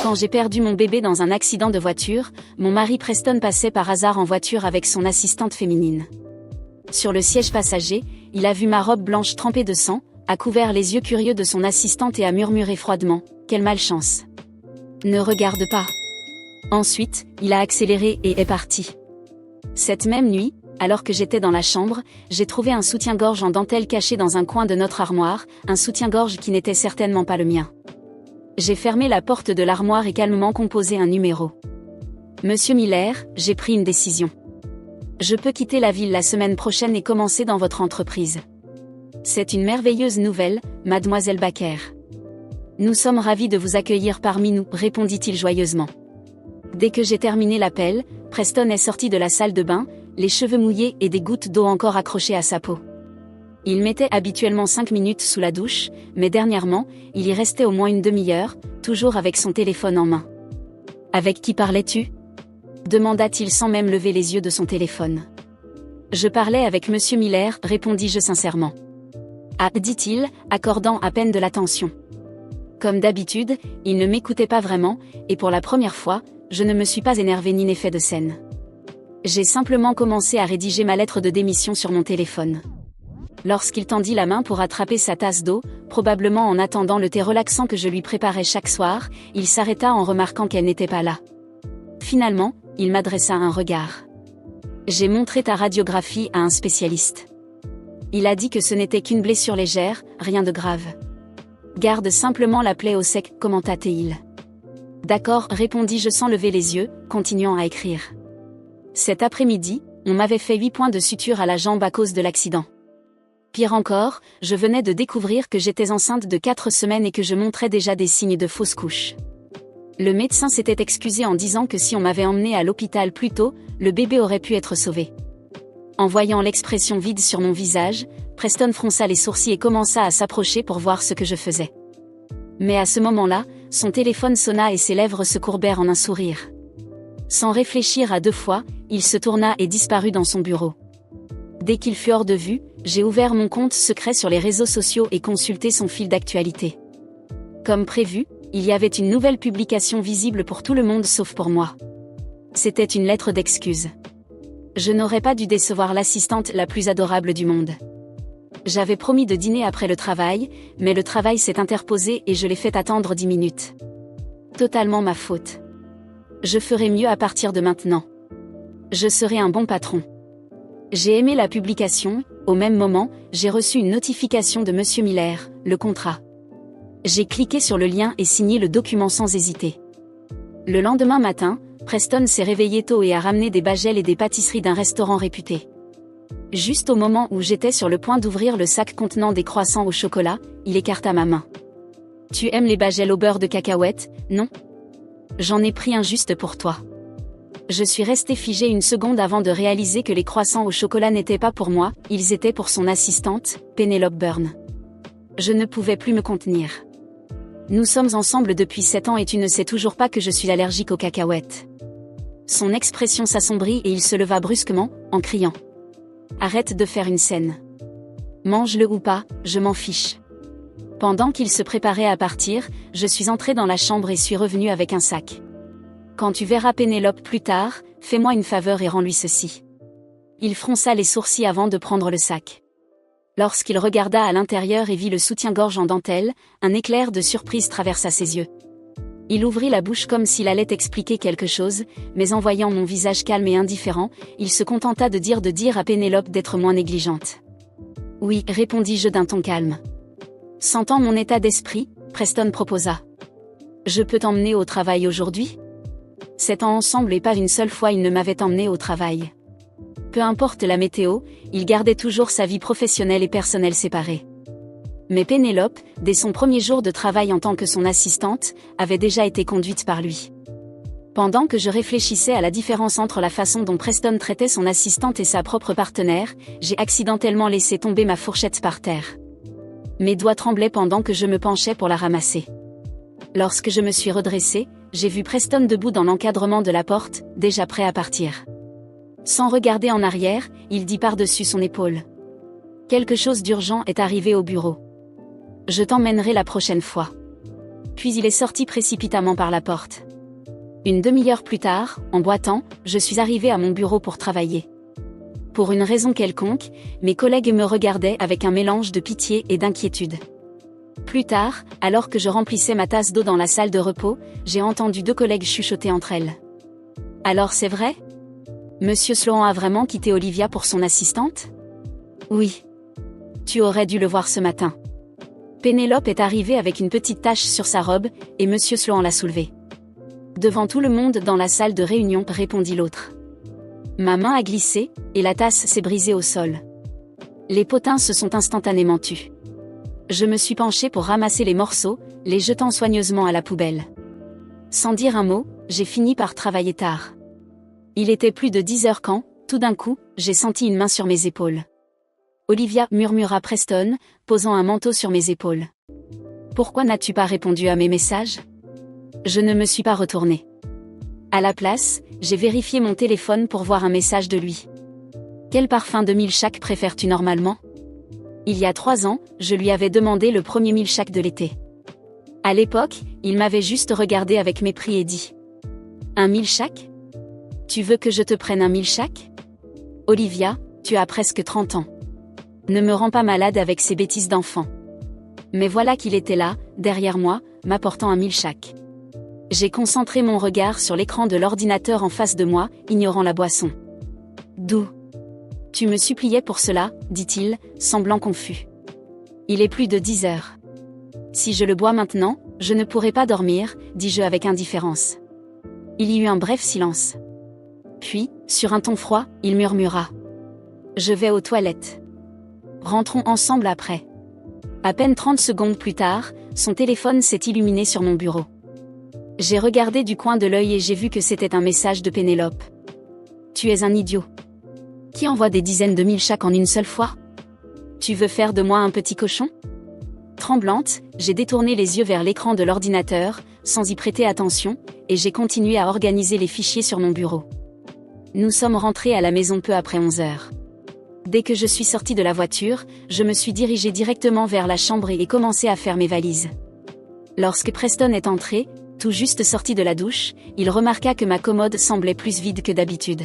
Quand j'ai perdu mon bébé dans un accident de voiture, mon mari Preston passait par hasard en voiture avec son assistante féminine. Sur le siège passager, il a vu ma robe blanche trempée de sang, a couvert les yeux curieux de son assistante et a murmuré froidement « Quelle malchance !» Ne regarde pas. Ensuite, il a accéléré et est parti. Cette même nuit, alors que j'étais dans la chambre, j'ai trouvé un soutien-gorge en dentelle caché dans un coin de notre armoire, un soutien-gorge qui n'était certainement pas le mien. J'ai fermé la porte de l'armoire et calmement composé un numéro. Monsieur Miller, j'ai pris une décision. Je peux quitter la ville la semaine prochaine et commencer dans votre entreprise. C'est une merveilleuse nouvelle, mademoiselle Baker. Nous sommes ravis de vous accueillir parmi nous, répondit-il joyeusement. Dès que j'ai terminé l'appel, Preston est sorti de la salle de bain, les cheveux mouillés et des gouttes d'eau encore accrochées à sa peau. Il mettait habituellement 5 minutes sous la douche, mais dernièrement, il y restait au moins une demi-heure, toujours avec son téléphone en main. « Avec qui parlais-tu » demanda-t-il sans même lever les yeux de son téléphone. « Je parlais avec Monsieur Miller, répondis-je sincèrement. »« Ah, dit-il, accordant à peine de l'attention. » Comme d'habitude, il ne m'écoutait pas vraiment, et pour la première fois, je ne me suis pas énervé ni n'ai fait de scène. J'ai simplement commencé à rédiger ma lettre de démission sur mon téléphone. Lorsqu'il tendit la main pour attraper sa tasse d'eau, probablement en attendant le thé relaxant que je lui préparais chaque soir, il s'arrêta en remarquant qu'elle n'était pas là. Finalement, il m'adressa un regard. J'ai montré ta radiographie à un spécialiste. Il a dit que ce n'était qu'une blessure légère, rien de grave. Garde simplement la plaie au sec, commenta-t-il. D'accord, répondis-je sans lever les yeux, continuant à écrire. Cet après-midi, on m'avait fait 8 points de suture à la jambe à cause de l'accident. Pire encore, je venais de découvrir que j'étais enceinte de 4 semaines et que je montrais déjà des signes de fausse couche. Le médecin s'était excusé en disant que si on m'avait emmenée à l'hôpital plus tôt, le bébé aurait pu être sauvé. En voyant l'expression vide sur mon visage, Preston fronça les sourcils et commença à s'approcher pour voir ce que je faisais. Mais à ce moment-là, son téléphone sonna et ses lèvres se courbèrent en un sourire. Sans réfléchir à 2 fois, il se tourna et disparut dans son bureau. Dès qu'il fut hors de vue, j'ai ouvert mon compte secret sur les réseaux sociaux et consulté son fil d'actualité. Comme prévu, il y avait une nouvelle publication visible pour tout le monde sauf pour moi. C'était une lettre d'excuse. Je n'aurais pas dû décevoir l'assistante la plus adorable du monde. J'avais promis de dîner après le travail, mais le travail s'est interposé et je l'ai fait attendre 10 minutes. Totalement ma faute. Je ferai mieux à partir de maintenant. Je serai un bon patron. J'ai aimé la publication, au même moment, j'ai reçu une notification de Monsieur Miller, le contrat. J'ai cliqué sur le lien et signé le document sans hésiter. Le lendemain matin, Preston s'est réveillé tôt et a ramené des bagels et des pâtisseries d'un restaurant réputé. Juste au moment où j'étais sur le point d'ouvrir le sac contenant des croissants au chocolat, il écarta ma main. « Tu aimes les bagels au beurre de cacahuète, non ? J'en ai pris un juste pour toi. » Je suis restée figée une seconde avant de réaliser que les croissants au chocolat n'étaient pas pour moi, ils étaient pour son assistante, Penelope Byrne. Je ne pouvais plus me contenir. Nous sommes ensemble depuis 7 ans et tu ne sais toujours pas que je suis allergique aux cacahuètes. Son expression s'assombrit et il se leva brusquement, en criant. Arrête de faire une scène. Mange-le ou pas, je m'en fiche. Pendant qu'il se préparait à partir, je suis entrée dans la chambre et suis revenue avec un sac. Quand tu verras Pénélope plus tard, fais-moi une faveur et rends-lui ceci. Il fronça les sourcils avant de prendre le sac. Lorsqu'il regarda à l'intérieur et vit le soutien-gorge en dentelle, un éclair de surprise traversa ses yeux. Il ouvrit la bouche comme s'il allait expliquer quelque chose, mais en voyant mon visage calme et indifférent, il se contenta de dire à Pénélope d'être moins négligente. « Oui, répondis-je d'un ton calme. » Sentant mon état d'esprit, Preston proposa. « Je peux t'emmener au travail aujourd'hui ? » 7 ans ensemble et pas une seule fois il ne m'avait emmené au travail. Peu importe la météo, il gardait toujours sa vie professionnelle et personnelle séparée. Mais Pénélope, dès son premier jour de travail en tant que son assistante, avait déjà été conduite par lui. Pendant que je réfléchissais à la différence entre la façon dont Preston traitait son assistante et sa propre partenaire, j'ai accidentellement laissé tomber ma fourchette par terre. Mes doigts tremblaient pendant que je me penchais pour la ramasser. Lorsque je me suis redressée, j'ai vu Preston debout dans l'encadrement de la porte, déjà prêt à partir. Sans regarder en arrière, il dit par-dessus son épaule. Quelque chose d'urgent est arrivé au bureau. Je t'emmènerai la prochaine fois. Puis il est sorti précipitamment par la porte. Une demi-heure plus tard, en boitant, je suis arrivée à mon bureau pour travailler. Pour une raison quelconque, mes collègues me regardaient avec un mélange de pitié et d'inquiétude. Plus tard, alors que je remplissais ma tasse d'eau dans la salle de repos, j'ai entendu 2 collègues chuchoter entre elles. « Alors c'est vrai ? Monsieur Sloan a vraiment quitté Olivia pour son assistante ? » ?»« Oui. Tu aurais dû le voir ce matin. Pénélope est arrivée avec une petite tache sur sa robe, et Monsieur Sloan l'a soulevée. » Devant tout le monde dans la salle de réunion, répondit l'autre. Ma main a glissé, et la tasse s'est brisée au sol. Les potins se sont instantanément tus. Je me suis penchée pour ramasser les morceaux, les jetant soigneusement à la poubelle. Sans dire un mot, j'ai fini par travailler tard. Il était plus de 10 heures quand, tout d'un coup, j'ai senti une main sur mes épaules. Olivia, murmura Preston, posant un manteau sur mes épaules. Pourquoi n'as-tu pas répondu à mes messages ? Je ne me suis pas retournée. À la place, j'ai vérifié mon téléphone pour voir un message de lui. Quel parfum de milkshake préfères-tu normalement ? Il y a 3 ans, je lui avais demandé le premier milkshake de l'été. À l'époque, il m'avait juste regardé avec mépris et dit « Un milkshake ? Tu veux que je te prenne un milkshake ? Olivia, tu as presque 30 ans. Ne me rends pas malade avec ces bêtises d'enfant. » Mais voilà qu'il était là, derrière moi, m'apportant un milkshake. J'ai concentré mon regard sur l'écran de l'ordinateur en face de moi, ignorant la boisson. « D'où ? Tu me suppliais pour cela, dit-il, semblant confus. Il est plus de 10 heures. Si je le bois maintenant, je ne pourrai pas dormir, dis-je avec indifférence. Il y eut un bref silence. Puis, sur un ton froid, il murmura. Je vais aux toilettes. Rentrons ensemble après. À peine 30 secondes plus tard, son téléphone s'est illuminé sur mon bureau. J'ai regardé du coin de l'œil et j'ai vu que c'était un message de Pénélope. Tu es un idiot. Qui envoie des dizaines de milkshakes en une seule fois ? Tu veux faire de moi un petit cochon ? Tremblante, j'ai détourné les yeux vers l'écran de l'ordinateur, sans y prêter attention, et j'ai continué à organiser les fichiers sur mon bureau. Nous sommes rentrés à la maison peu après 11 heures. Dès que je suis sortie de la voiture, je me suis dirigée directement vers la chambre et ai commencé à faire mes valises. Lorsque Preston est entré, tout juste sorti de la douche, il remarqua que ma commode semblait plus vide que d'habitude.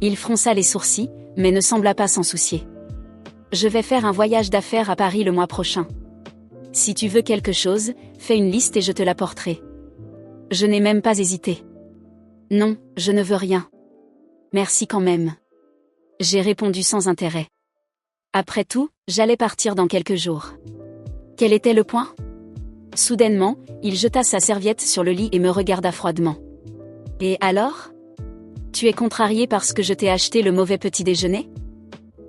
Il fronça les sourcils, mais ne sembla pas s'en soucier. Je vais faire un voyage d'affaires à Paris le mois prochain. Si tu veux quelque chose, fais une liste et je te l'apporterai. Je n'ai même pas hésité. Non, je ne veux rien. Merci quand même. J'ai répondu sans intérêt. Après tout, j'allais partir dans quelques jours. Quel était le point ? Soudainement, il jeta sa serviette sur le lit et me regarda froidement. Et alors ? Tu es contrarié parce que je t'ai acheté le mauvais petit déjeuner ?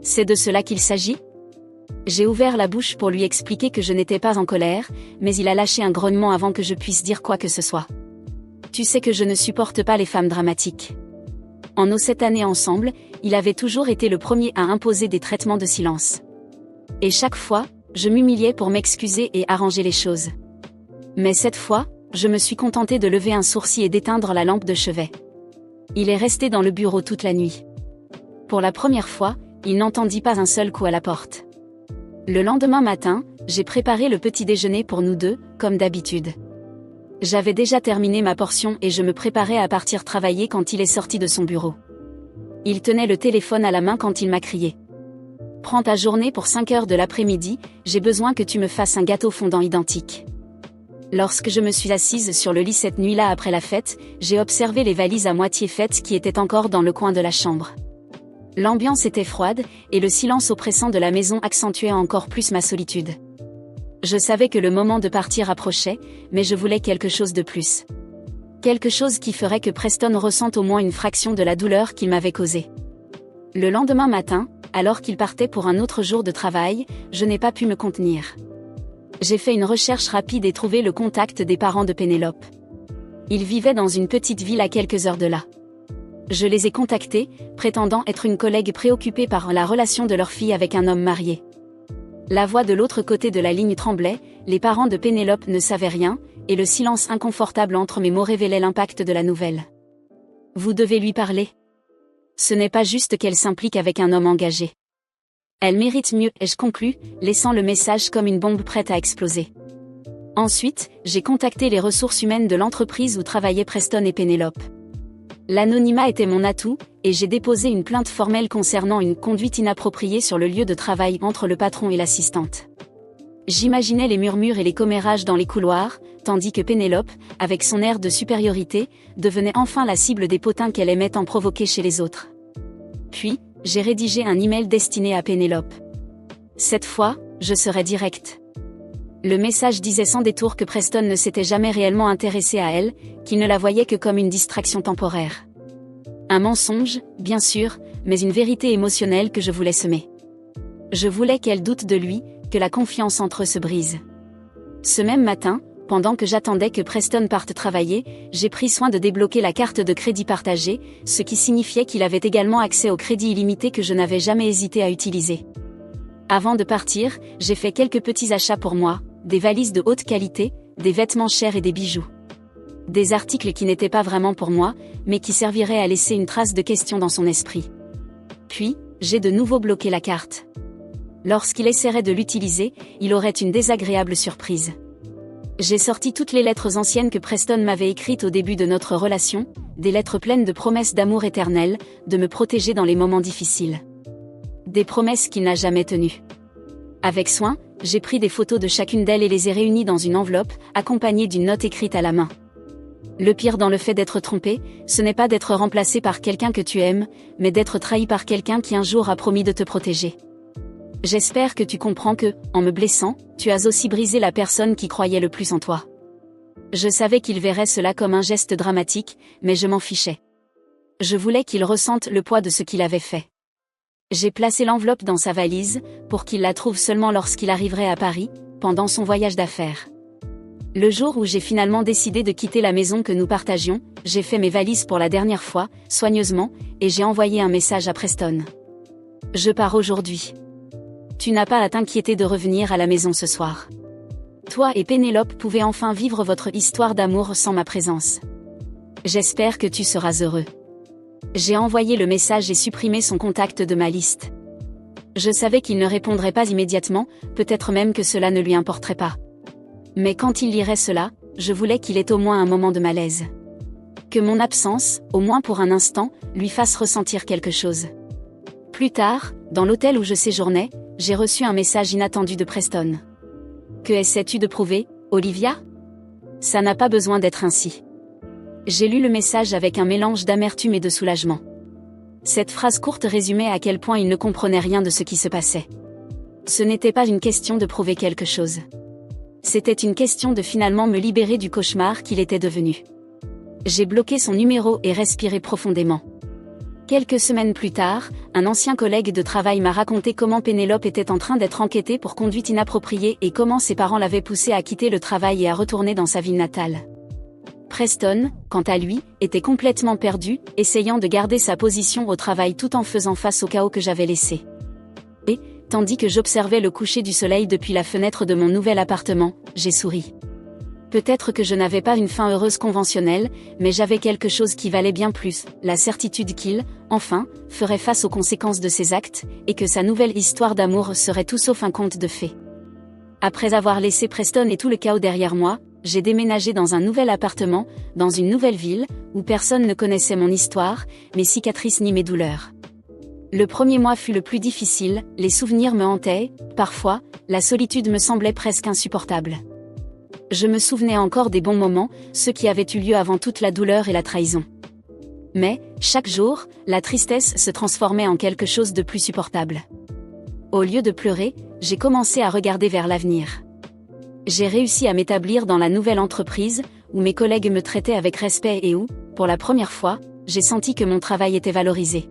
C'est de cela qu'il s'agit ? J'ai ouvert la bouche pour lui expliquer que je n'étais pas en colère, mais il a lâché un grognement avant que je puisse dire quoi que ce soit. Tu sais que je ne supporte pas les femmes dramatiques. En nos 7 années ensemble, il avait toujours été le premier à imposer des traitements de silence. Et chaque fois, je m'humiliais pour m'excuser et arranger les choses. Mais cette fois, je me suis contentée de lever un sourcil et d'éteindre la lampe de chevet. Il est resté dans le bureau toute la nuit. Pour la première fois, il n'entendit pas un seul coup à la porte. Le lendemain matin, j'ai préparé le petit déjeuner pour nous deux, comme d'habitude. J'avais déjà terminé ma portion et je me préparais à partir travailler quand il est sorti de son bureau. Il tenait le téléphone à la main quand il m'a crié. « Prends ta journée pour 5 heures de l'après-midi, j'ai besoin que tu me fasses un gâteau fondant identique. » Lorsque je me suis assise sur le lit cette nuit-là après la fête, j'ai observé les valises à moitié faites qui étaient encore dans le coin de la chambre. L'ambiance était froide, et le silence oppressant de la maison accentuait encore plus ma solitude. Je savais que le moment de partir approchait, mais je voulais quelque chose de plus. Quelque chose qui ferait que Preston ressente au moins une fraction de la douleur qu'il m'avait causée. Le lendemain matin, alors qu'il partait pour un autre jour de travail, je n'ai pas pu me contenir. J'ai fait une recherche rapide et trouvé le contact des parents de Pénélope. Ils vivaient dans une petite ville à quelques heures de là. Je les ai contactés, prétendant être une collègue préoccupée par la relation de leur fille avec un homme marié. La voix de l'autre côté de la ligne tremblait, les parents de Pénélope ne savaient rien, et le silence inconfortable entre mes mots révélait l'impact de la nouvelle. Vous devez lui parler. Ce n'est pas juste qu'elle s'implique avec un homme engagé. Elle mérite mieux, ai-je conclu, laissant le message comme une bombe prête à exploser. Ensuite, j'ai contacté les ressources humaines de l'entreprise où travaillaient Preston et Pénélope. L'anonymat était mon atout, et j'ai déposé une plainte formelle concernant une conduite inappropriée sur le lieu de travail entre le patron et l'assistante. J'imaginais les murmures et les commérages dans les couloirs, tandis que Pénélope, avec son air de supériorité, devenait enfin la cible des potins qu'elle aimait tant provoquer chez les autres. Puis, j'ai rédigé un email destiné à Pénélope. Cette fois, je serai direct. Le message disait sans détour que Preston ne s'était jamais réellement intéressé à elle, qu'il ne la voyait que comme une distraction temporaire. Un mensonge, bien sûr, mais une vérité émotionnelle que je voulais semer. Je voulais qu'elle doute de lui, que la confiance entre eux se brise. Ce même matin, pendant que j'attendais que Preston parte travailler, j'ai pris soin de débloquer la carte de crédit partagée, ce qui signifiait qu'il avait également accès au crédit illimité que je n'avais jamais hésité à utiliser. Avant de partir, j'ai fait quelques petits achats pour moi, des valises de haute qualité, des vêtements chers et des bijoux. Des articles qui n'étaient pas vraiment pour moi, mais qui serviraient à laisser une trace de question dans son esprit. Puis, j'ai de nouveau bloqué la carte. Lorsqu'il essaierait de l'utiliser, il aurait une désagréable surprise. J'ai sorti toutes les lettres anciennes que Preston m'avait écrites au début de notre relation, des lettres pleines de promesses d'amour éternel, de me protéger dans les moments difficiles. Des promesses qu'il n'a jamais tenues. Avec soin, j'ai pris des photos de chacune d'elles et les ai réunies dans une enveloppe, accompagnée d'une note écrite à la main. Le pire dans le fait d'être trompé, ce n'est pas d'être remplacé par quelqu'un que tu aimes, mais d'être trahi par quelqu'un qui un jour a promis de te protéger. J'espère que tu comprends que, en me blessant, tu as aussi brisé la personne qui croyait le plus en toi. Je savais qu'il verrait cela comme un geste dramatique, mais je m'en fichais. Je voulais qu'il ressente le poids de ce qu'il avait fait. J'ai placé l'enveloppe dans sa valise, pour qu'il la trouve seulement lorsqu'il arriverait à Paris, pendant son voyage d'affaires. Le jour où j'ai finalement décidé de quitter la maison que nous partagions, j'ai fait mes valises pour la dernière fois, soigneusement, et j'ai envoyé un message à Preston. Je pars aujourd'hui. Tu n'as pas à t'inquiéter de revenir à la maison ce soir. Toi et Pénélope pouvez enfin vivre votre histoire d'amour sans ma présence. J'espère que tu seras heureux. J'ai envoyé le message et supprimé son contact de ma liste. Je savais qu'il ne répondrait pas immédiatement, peut-être même que cela ne lui importerait pas. Mais quand il lirait cela, je voulais qu'il ait au moins un moment de malaise. Que mon absence, au moins pour un instant, lui fasse ressentir quelque chose. Plus tard, dans l'hôtel où je séjournais, j'ai reçu un message inattendu de Preston. Que essaies-tu de prouver, Olivia ? Ça n'a pas besoin d'être ainsi. J'ai lu le message avec un mélange d'amertume et de soulagement. Cette phrase courte résumait à quel point il ne comprenait rien de ce qui se passait. Ce n'était pas une question de prouver quelque chose. C'était une question de finalement me libérer du cauchemar qu'il était devenu. J'ai bloqué son numéro et respiré profondément. Quelques semaines plus tard, un ancien collègue de travail m'a raconté comment Pénélope était en train d'être enquêtée pour conduite inappropriée et comment ses parents l'avaient poussée à quitter le travail et à retourner dans sa ville natale. Preston, quant à lui, était complètement perdu, essayant de garder sa position au travail tout en faisant face au chaos que j'avais laissé. Et, tandis que j'observais le coucher du soleil depuis la fenêtre de mon nouvel appartement, j'ai souri. Peut-être que je n'avais pas une fin heureuse conventionnelle, mais j'avais quelque chose qui valait bien plus, la certitude qu'il, enfin, ferait face aux conséquences de ses actes, et que sa nouvelle histoire d'amour serait tout sauf un conte de fées. Après avoir laissé Preston et tout le chaos derrière moi, j'ai déménagé dans un nouvel appartement, dans une nouvelle ville, où personne ne connaissait mon histoire, mes cicatrices ni mes douleurs. Le premier mois fut le plus difficile, les souvenirs me hantaient, parfois, la solitude me semblait presque insupportable. Je me souvenais encore des bons moments, ceux qui avaient eu lieu avant toute la douleur et la trahison. Mais, chaque jour, la tristesse se transformait en quelque chose de plus supportable. Au lieu de pleurer, j'ai commencé à regarder vers l'avenir. J'ai réussi à m'établir dans la nouvelle entreprise, où mes collègues me traitaient avec respect et où, pour la première fois, j'ai senti que mon travail était valorisé.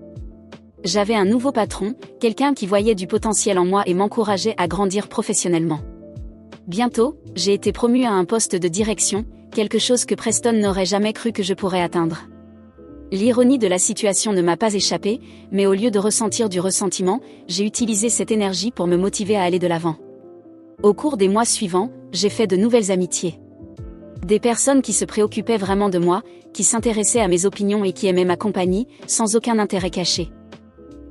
J'avais un nouveau patron, quelqu'un qui voyait du potentiel en moi et m'encourageait à grandir professionnellement. Bientôt, j'ai été promue à un poste de direction, quelque chose que Preston n'aurait jamais cru que je pourrais atteindre. L'ironie de la situation ne m'a pas échappé, mais au lieu de ressentir du ressentiment, j'ai utilisé cette énergie pour me motiver à aller de l'avant. Au cours des mois suivants, j'ai fait de nouvelles amitiés. Des personnes qui se préoccupaient vraiment de moi, qui s'intéressaient à mes opinions et qui aimaient ma compagnie, sans aucun intérêt caché.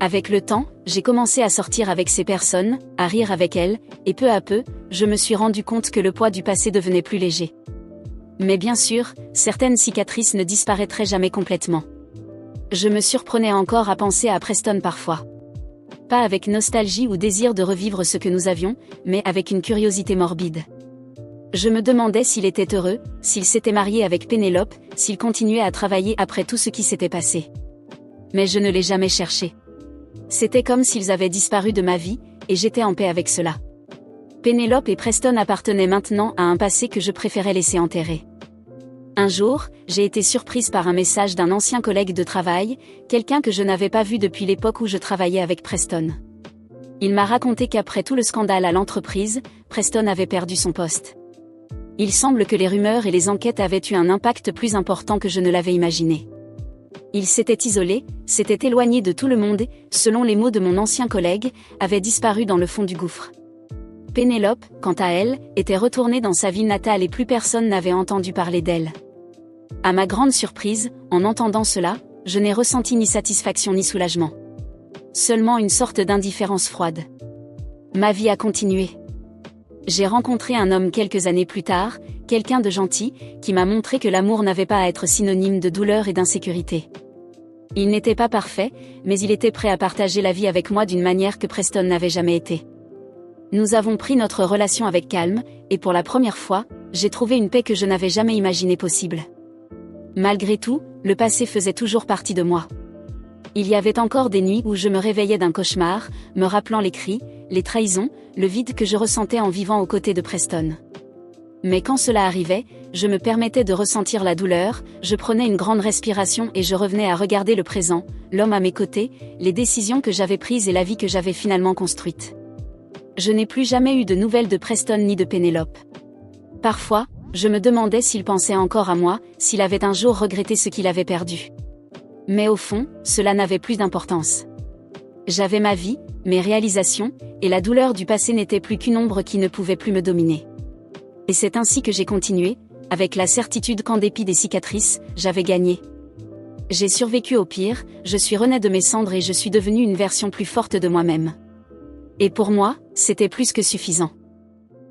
Avec le temps, j'ai commencé à sortir avec ces personnes, à rire avec elles, et peu à peu, je me suis rendu compte que le poids du passé devenait plus léger. Mais bien sûr, certaines cicatrices ne disparaîtraient jamais complètement. Je me surprenais encore à penser à Preston parfois. Pas avec nostalgie ou désir de revivre ce que nous avions, mais avec une curiosité morbide. Je me demandais s'il était heureux, s'il s'était marié avec Pénélope, s'il continuait à travailler après tout ce qui s'était passé. Mais je ne l'ai jamais cherché. C'était comme s'ils avaient disparu de ma vie, et j'étais en paix avec cela. Pénélope et Preston appartenaient maintenant à un passé que je préférais laisser enterrer. Un jour, j'ai été surprise par un message d'un ancien collègue de travail, quelqu'un que je n'avais pas vu depuis l'époque où je travaillais avec Preston. Il m'a raconté qu'après tout le scandale à l'entreprise, Preston avait perdu son poste. Il semble que les rumeurs et les enquêtes avaient eu un impact plus important que je ne l'avais imaginé. Il s'était isolé, s'était éloigné de tout le monde et, selon les mots de mon ancien collègue, avait disparu dans le fond du gouffre. Pénélope, quant à elle, était retournée dans sa ville natale et plus personne n'avait entendu parler d'elle. À ma grande surprise, en entendant cela, je n'ai ressenti ni satisfaction ni soulagement. Seulement une sorte d'indifférence froide. Ma vie a continué. J'ai rencontré un homme quelques années plus tard, quelqu'un de gentil, qui m'a montré que l'amour n'avait pas à être synonyme de douleur et d'insécurité. Il n'était pas parfait, mais il était prêt à partager la vie avec moi d'une manière que Preston n'avait jamais été. Nous avons pris notre relation avec calme, et pour la première fois, j'ai trouvé une paix que je n'avais jamais imaginée possible. Malgré tout, le passé faisait toujours partie de moi. Il y avait encore des nuits où je me réveillais d'un cauchemar, me rappelant les cris, les trahisons, le vide que je ressentais en vivant aux côtés de Preston. Mais quand cela arrivait, je me permettais de ressentir la douleur, je prenais une grande respiration et je revenais à regarder le présent, l'homme à mes côtés, les décisions que j'avais prises et la vie que j'avais finalement construite. Je n'ai plus jamais eu de nouvelles de Preston ni de Pénélope. Parfois, je me demandais s'il pensait encore à moi, s'il avait un jour regretté ce qu'il avait perdu. Mais au fond, cela n'avait plus d'importance. J'avais ma vie, mes réalisations, et la douleur du passé n'était plus qu'une ombre qui ne pouvait plus me dominer. Et c'est ainsi que j'ai continué, avec la certitude qu'en dépit des cicatrices, j'avais gagné. J'ai survécu au pire, je suis rené de mes cendres et je suis devenue une version plus forte de moi-même. Et pour moi, c'était plus que suffisant.